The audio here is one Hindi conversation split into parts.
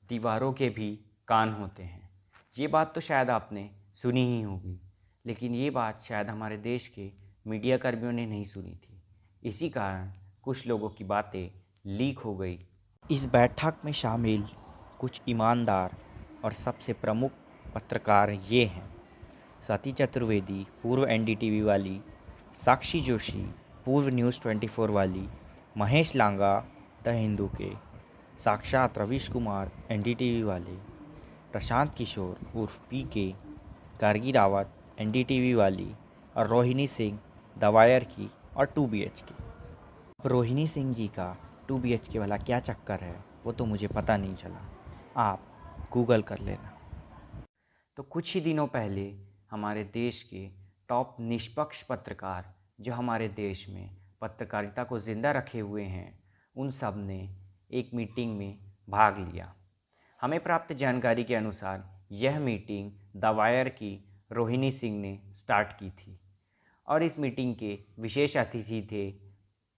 दीवारों के भी कान होते हैं। ये बात तो शायद आपने सुनी ही होगी, लेकिन ये बात शायद हमारे देश के मीडिया कर्मियों ने नहीं सुनी थी। इसी कारण कुछ लोगों की बातें लीक हो गई। इस बैठक में शामिल कुछ ईमानदार और सबसे प्रमुख पत्रकार ये हैं: स्वाति चतुर्वेदी, पूर्व एनडीटीवी वाली; साक्षी जोशी, पूर्व न्यूज़ 24 वाली; महेश लांगा, द हिंदू के; साक्षात रवीश कुमार, एनडीटीवी वाले; प्रशांत किशोर उर्फ पीके; गार्गी रावत, एनडीटीवी वाली; और रोहिणी सिंह, द वायर की और 2BHK। अब रोहिणी सिंह जी का 2BHK वाला क्या चक्कर है वो तो मुझे पता नहीं चला, आप गूगल कर लेना। तो कुछ ही दिनों पहले हमारे देश के टॉप निष्पक्ष पत्रकार जो हमारे देश में पत्रकारिता को ज़िंदा रखे हुए हैं, उन सब ने एक मीटिंग में भाग लिया। हमें प्राप्त जानकारी के अनुसार यह मीटिंग द वायर की रोहिणी सिंह ने स्टार्ट की थी और इस मीटिंग के विशेष अतिथि थे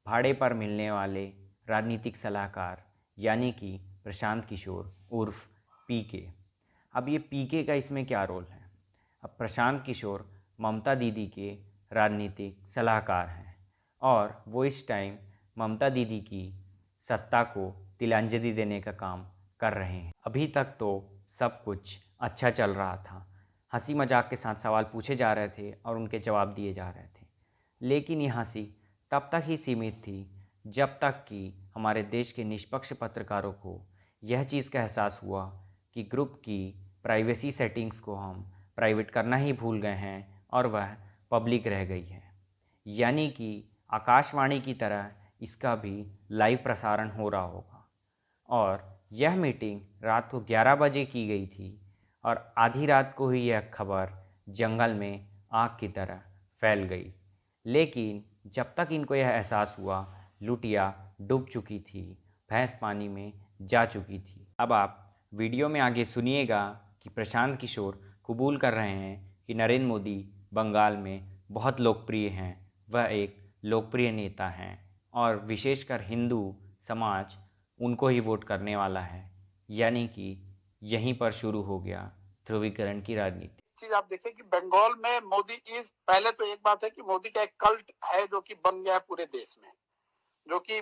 भाड़े पर मिलने वाले राजनीतिक सलाहकार यानी कि प्रशांत किशोर उर्फ पीके। अब ये पीके का इसमें क्या रोल है? अब प्रशांत किशोर ममता दीदी के राजनीतिक सलाहकार हैं और वो इस टाइम ममता दीदी की सत्ता को तिलांजलि देने का काम कर रहे हैं। अभी तक तो सब कुछ अच्छा चल रहा था, हंसी मजाक के साथ सवाल पूछे जा रहे थे और उनके जवाब दिए जा रहे थे, लेकिन ये हंसी तब तक ही सीमित थी जब तक कि हमारे देश के निष्पक्ष पत्रकारों को यह चीज़ का एहसास हुआ कि ग्रुप की प्राइवेसी सेटिंग्स को हम प्राइवेट करना ही भूल गए हैं और वह पब्लिक रह गई है। यानी कि आकाशवाणी की तरह इसका भी लाइव प्रसारण हो रहा होगा। और यह मीटिंग रात को 11 बजे की गई थी और आधी रात को ही यह खबर जंगल में आग की तरह फैल गई। लेकिन जब तक इनको यह एहसास हुआ, लुटिया डूब चुकी थी, भैंस पानी में जा चुकी थी। अब आप वीडियो में आगे सुनिएगा कि प्रशांत किशोर कबूल कर रहे हैं कि नरेंद्र मोदी बंगाल में बहुत लोकप्रिय हैं, वह एक लोकप्रिय नेता हैं और विशेषकर हिंदू समाज उनको ही वोट करने वाला है। यानी कि यहीं पर शुरू हो गया ध्रुवीकरण की राजनीति। चीज आप देखें कि बंगाल में मोदी इज, पहले तो एक बात है कि मोदी का एक कल्ट है जो कि बन गया है पूरे देश में, जो कि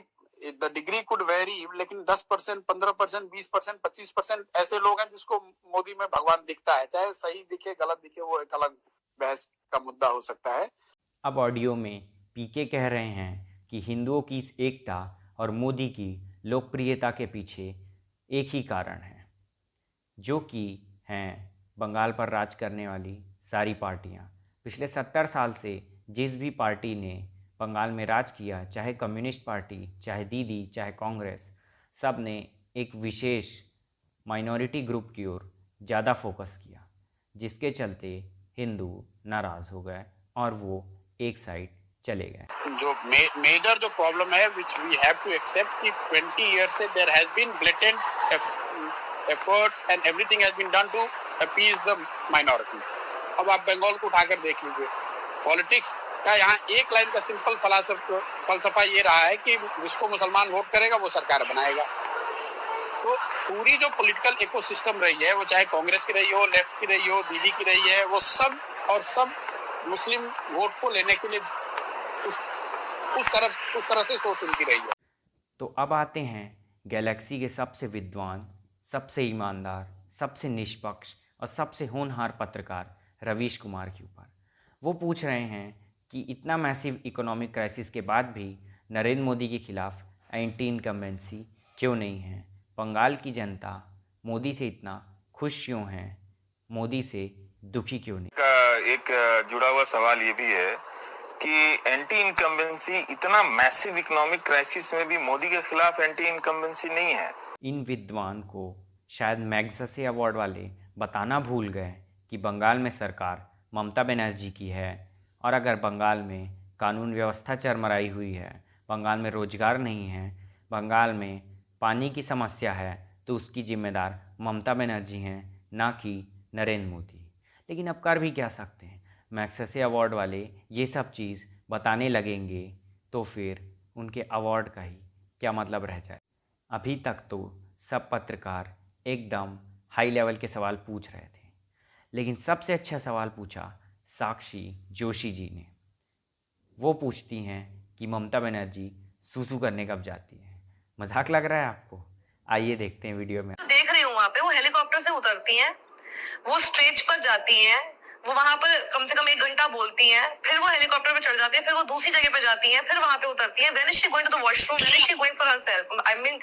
द डिग्री कुड वेरी, लेकिन 10%, 15%, 20%, 25% ऐसे लोग हैं जिसको मोदी में भगवान दिखता है। चाहे सही दिखे गलत दिखे वो एक अलग बहस का मुद्दा हो सकता है। अब ऑडियो में पीके कह रहे हैं कि हिंदुओं की इस एकता और मोदी की लोकप्रियता के पीछे एक ही कारण है, जो कि हैं बंगाल पर राज करने वाली सारी पार्टियां। पिछले 70 साल से जिस भी पार्टी ने बंगाल में राज किया, चाहे कम्युनिस्ट पार्टी, चाहे दीदी, चाहे कांग्रेस, सब ने एक विशेष माइनॉरिटी ग्रुप की ओर ज़्यादा फोकस किया, जिसके चलते हिंदू नाराज़ हो गए और वो एक साइड चले गए। जो मेजर जो प्रॉब्लम है which we have to accept कि 20 ईयर से there has been blatant effort and everything has been done to appease the minority. अब आप बंगाल को उठाकर देख लीजिए, पॉलिटिक्स का यहाँ एक लाइन का सिंपल फलसफा ये रहा है कि जिसको मुसलमान वोट करेगा वो सरकार बनाएगा। तो पूरी जो पॉलिटिकल इकोसिस्टम रही है, वो चाहे कांग्रेस की रही हो, लेफ्ट की रही हो, दीदी की रही है, वो सब और सब मुस्लिम वोट को लेने के लिए उस तरह से सोच उनकी रही है। तो अब आते हैं गैलेक्सी के सबसे विद्वान, सबसे ईमानदार, सबसे निष्पक्ष और सबसे होनहार पत्रकार रवीश कुमार के ऊपर। वो पूछ रहे हैं कि इतना मैसिव इकोनॉमिक क्राइसिस के बाद भी नरेंद्र मोदी के खिलाफ एंटी इनकम्बेंसी क्यों नहीं है? बंगाल की जनता मोदी से इतना खुश क्यों है? मोदी से दुखी क्यों नहीं? एक जुड़ा हुआ सवाल ये भी है कि एंटी इनकम्बेंसी, इतना मैसिव इकोनॉमिक क्राइसिस में भी मोदी के खिलाफ एंटी इनकम्बेंसी नहीं है। इन विद्वान को शायद मैग्सेसे अवार्ड वाले बताना भूल गए कि बंगाल में सरकार ममता बनर्जी की है और अगर बंगाल में कानून व्यवस्था चरमराई हुई है, बंगाल में रोजगार नहीं है, बंगाल में पानी की समस्या है, तो उसकी जिम्मेदार ममता बनर्जी हैं, ना कि नरेंद्र मोदी। लेकिन अब कर भी क्या सकते हैं? मैग्सेसे अवार्ड वाले ये सब चीज़ बताने लगेंगे तो फिर उनके अवार्ड का ही क्या मतलब रह जाए। अभी तक तो सब पत्रकार एकदम हाई लेवल के सवाल पूछ रहे थे, लेकिन सबसे अच्छा सवाल पूछा साक्षी जोशी जी ने। वो पूछती हैं कि ममता बनर्जी सूसू करने कब जाती है। मजाक लग रहा है आपको? आइए देखते हैं वीडियो में। देख रही हूँ वहाँ पे वो हेलीकॉप्टर से उतरती हैं, वो स्टेज पर जाती हैं, वो वहां पर कम से कम 1 घंटा बोलती हैं, फिर वो हेलीकॉप्टर पे चढ़ जाती है, फिर वो दूसरी जगह पे जाती हैं, फिर वहां पे उतरती हैं। When is she going to the washroom, when is she going for herself? I mean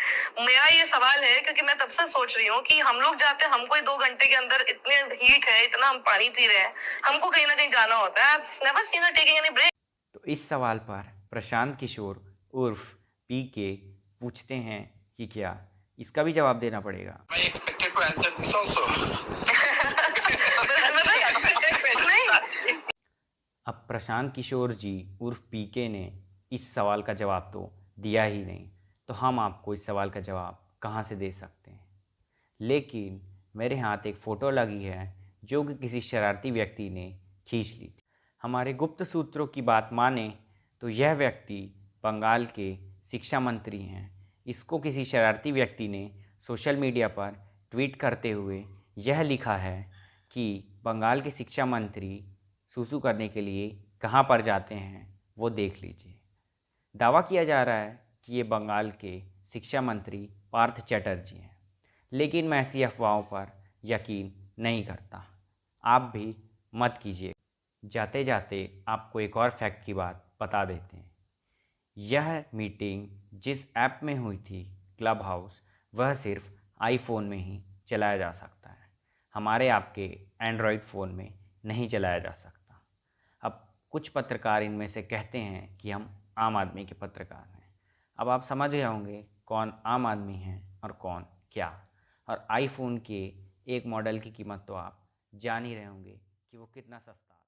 मेरा ये सवाल है, क्योंकि मैं तब से सोच रही हूँ कि हम लोग जाते हैं, हमको 2 घंटे के अंदर इतने हीट है, इतना हम पानी पी रहे हैं, हमको कहीं ना कहीं जाना होता है। I've never seen her taking any break. तो इस सवाल पर प्रशांत किशोर उर्फ पीके पूछते हैं कि क्या इसका भी जवाब देना पड़ेगा। I expected to answer this also. अब प्रशांत किशोर जी उर्फ पीके ने इस सवाल का जवाब तो दिया ही नहीं, तो हम आपको इस सवाल का जवाब कहाँ से दे सकते हैं। लेकिन मेरे हाथ एक फ़ोटो लगी है जो कि किसी शरारती व्यक्ति ने खींच ली थी। हमारे गुप्त सूत्रों की बात माने तो यह व्यक्ति बंगाल के शिक्षा मंत्री हैं। इसको किसी शरारती व्यक्ति ने सोशल मीडिया पर ट्वीट करते हुए यह लिखा है कि बंगाल के शिक्षा मंत्री सूसू करने के लिए कहाँ पर जाते हैं वो देख लीजिए। दावा किया जा रहा है कि ये बंगाल के शिक्षा मंत्री पार्थ चैटर्जी हैं, लेकिन मैं ऐसी अफवाहों पर यकीन नहीं करता। आप भी मत कीजिए। जाते जाते आपको एक और फैक्ट की बात बता देते हैं। यह मीटिंग जिस ऐप में हुई थी, क्लब हाउस, वह सिर्फ आईफोन में ही चलाया जा सकता है, हमारे आपके एंड्रॉयड फ़ोन में नहीं चलाया जा सकता। अब कुछ पत्रकार इनमें से कहते हैं कि हम आम आदमी के पत्रकार हैं। अब आप समझ गए होंगे कौन आम आदमी है और कौन क्या। और आईफोन के एक मॉडल की कीमत तो आप जान ही रहे होंगे कि वो कितना सस्ता